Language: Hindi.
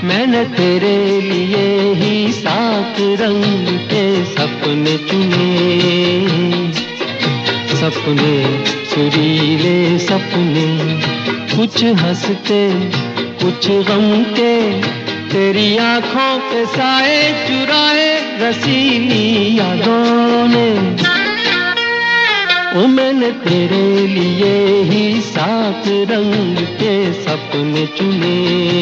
मैंने तेरे लिए ही सात रंग के सपने चुने, सपने सुरीले सपने, कुछ हंसते कुछ गम के, तेरी आंखों के साए चुराए रसीली यादों ने। ओ मैंने तेरे लिए ही सात रंग के सपने चुने।